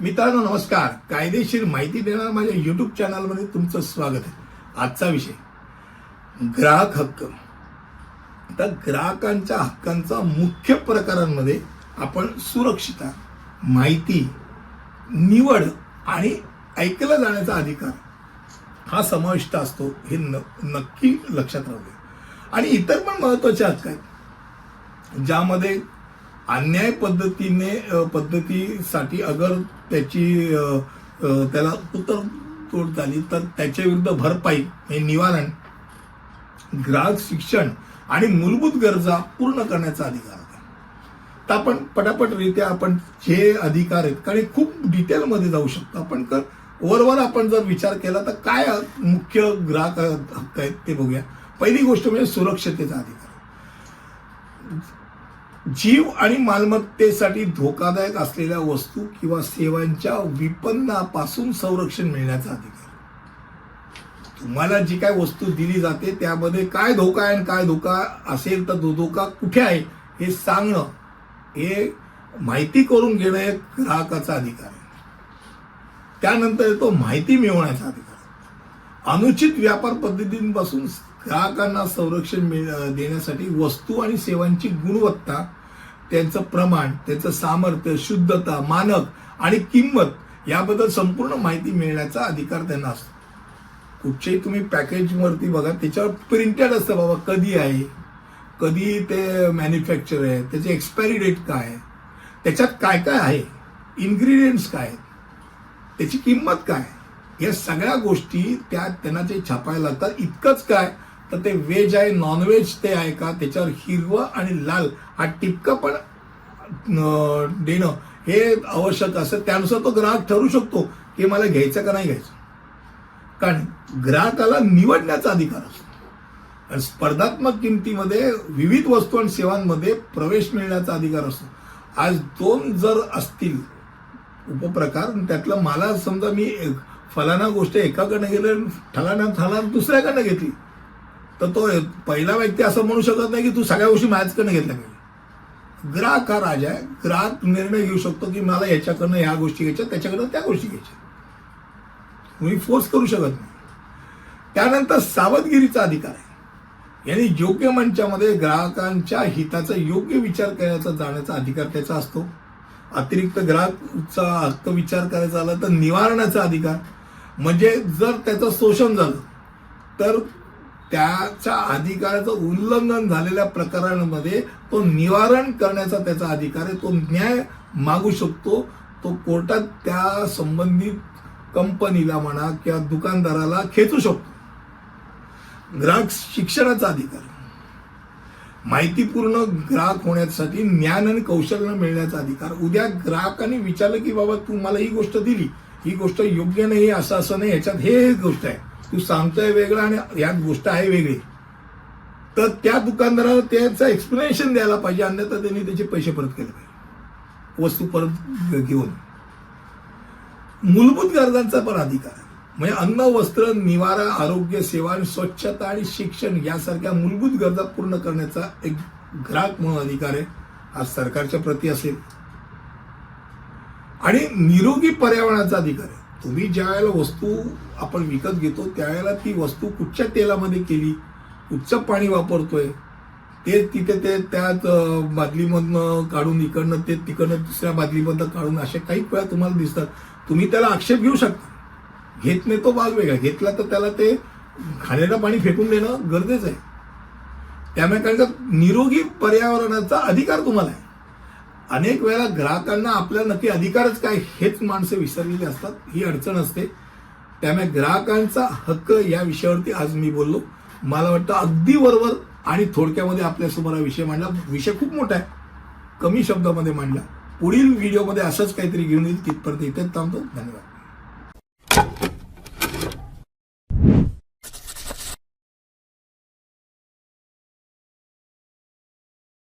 मित्रांनो नमस्कार. कायदेशीर माहिती देणाऱ्या माझ्या यूट्यूब चॅनलमध्ये तुमचं स्वागत आहे. आजचा विषय ग्राहक हक्क. तर ग्राहकांच्या हक्कांचा मुख्य प्रकारांमध्ये आपण सुरक्षितता, माहिती, निवड आणि ऐकला जाण्याचा अधिकार हा समाविष्ट असतो. हे नक्की लक्षात राहू द्या. आणि इतर पण महत्त्वाचे हक्क आहेत ज्यामध्ये अन्याय पद्धतीसाठी अगर त्याला तोड झाली तर त्याच्या विरुद्ध भरपाई हे निवारण, ग्राहक शिक्षण आणि मूलभूत गरजा पूर्ण करण्याचा अधिकार आहे. तर आपण पटापटरित्या आपण जे अधिकार आहेत कारण खूप डिटेलमध्ये जाऊ शकतो आपण. वरवर आपण जर विचार केला तर काय मुख्य ग्राहक हक्क आहेत ते बघूया. पहिली गोष्ट म्हणजे सुरक्षतेचा अधिकार. जीव आणि मालमत्तेसाठी धोकादायक असलेल्या वस्तू किंवा सेवांच्या विपन्नापासून संरक्षण मिळण्याचा अधिकार. तुम्हाला जी काय वस्तू दिली जाते त्यामध्ये काय धोका आहे आणि काय धोका असेल तर तो धोका कुठे आहे हे सांगणं, हे माहिती करून घेणं एक ग्राहकाचा अधिकार आहे. त्यानंतर येतो माहिती मिळवण्याचा अधिकार. अनुचित व्यापार पद्धतींपासून ग्राहकांना संरक्षण देण्यासाठी वस्तू आणि सेवांची गुणवत्ता, त्यांचं प्रमाण, त्यांचं सामर्थ्य, शुद्धता, मानक आणि किंमत याबद्दल संपूर्ण माहिती मिळण्याचा अधिकार त्यांना असतो. कुठचेही तुम्ही पॅकेजवरती बघा, त्याच्यावर प्रिंटेड असतं बाबा कधी आहे, कधी ते मॅन्युफॅक्चर आहे, त्याची एक्सपायरी डेट काय आहे, त्याच्यात काय काय आहे, इन्ग्रेडियंट्स काय आहेत, त्याची किंमत काय, या सगळ्या गोष्टी त्यांना ते छापायला लागतात. इतकंच काय तर ते व्हेज आहे, नॉनव्हेज ते आहे का, त्याच्यावर हिरवं आणि लाल हा टिपका पण देणं हे आवश्यक असतं. त्यानुसार तो ग्राहक ठरू शकतो की मला घ्यायचं का नाही घ्यायचं. कारण ग्राहकाला निवडण्याचा अधिकार असतो. आणि स्पर्धात्मक किमतीमध्ये विविध वस्तू आणि सेवांमध्ये प्रवेश मिळण्याचा अधिकार असतो. आज दोन जर असतील उपप्रकार, त्यातलं मला समजा मी फलाना गोष्ट एकाकडनं गेलं, फलाना दुसऱ्याकडनं घेतली, तर तो पहिला व्यक्ती असं म्हणू शकत नाही की तू सगळ्या गोष्टी माझ्याकडनं घेतल्या पाहिजे. ग्राहक हा राजा आहे. ग्राहक निर्णय घेऊ शकतो की मला याच्याकडनं ह्या गोष्टी घ्यायच्या, त्याच्याकडनं त्या गोष्टी घ्यायच्या. तुम्ही फोर्स करू शकत नाही. त्यानंतर सावधगिरीचा अधिकार आहे. यानी योग्य मंचामध्ये ग्राहकांच्या हिताचा योग्य विचार करण्याचा जाण्याचा अधिकार त्याचा असतो. अतिरिक्त ग्राहकचा हक्क विचार करायचा आला तर निवारणाचा अधिकार, म्हणजे जर त्याचं शोषण झालं तर त्याच्या अधिकाराचं उल्लंघन झालेल्या प्रकरणांमध्ये तो निवारण करण्याचा त्याचा अधिकार आहे. तो न्याय मागू शकतो. तो कोर्टात त्या संबंधित कंपनीला म्हणा किंवा दुकानदाराला खेचू शकतो. ग्राहक शिक्षणाचा अधिकार, माहितीपूर्ण ग्राहक होण्यासाठी ज्ञान आणि कौशल्य मिळण्याचा अधिकार. उद्या ग्राहकाने विचारलं की बाबा तू मला ही गोष्ट दिली, ही गोष्ट योग्य नाही, असं नाही, ह्याच्यात हे गोष्ट आहे, तू सांगतोय वेगळं आणि यात गोष्ट आहे वेगळी, तर त्या दुकानदाराला त्याचं एक्सप्लेनेशन द्यायला पाहिजे. अन्यथा त्यांनी त्याचे पैसे परत केले पाहिजे, वस्तू परत घेऊन. मूलभूत गरजांचा पण अधिकार आहे. म्हणजे अन्न, वस्त्र, निवारा, आरोग्य सेवा आणि स्वच्छता आणि शिक्षण यासारख्या मूलभूत गरजा पूर्ण करण्याचा एक ग्राहक म्हणून अधिकार आहे. हा सरकारच्या प्रती असेल. आणि निरोगी पर्यावरणाचा अधिकार आहे. तुम्ही ज्या वेळेला वस्तू आपण विकत घेतो त्यावेळेला ती वस्तू कुठच्या तेलामध्ये केली, कुठचं पाणी वापरतोय, ते तिथे ते त्यात बादलीमधनं काढून इकडनं ते तिकडनं दुसऱ्या बादलीमधनं काढून अशा काही वेळा तुम्हाला दिसतात. तुम्ही त्याला आक्षेप घेऊ शकता. घेत नाही तो भाग वेगळा, घेतला तर त्याला ते खाण्याला पाणी फेकून देणं गरजेचं आहे. त्यामुळे कारण का निरोगी पर्यावरणाचा अधिकार तुम्हाला आहे. अनेक वेळा ग्राहकांना आपल्याला नक्की अधिकारच काय हेच माणसं विसरलेली असतात. ही अडचण असते. त्यामुळे ग्राहकांचा हक्क या विषयावरती आज मी बोललो. मला वाटतं अगदी बरोबर आणि थोडक्यामध्ये आपल्यासमोर हा विषय मांडला. विषय खूप मोठा आहे, कमी शब्दामध्ये मांडला. पुढील व्हिडिओमध्ये असंच काहीतरी घेऊन येईल. तिथपर्यंत इथेच थांबतो. धन्यवाद.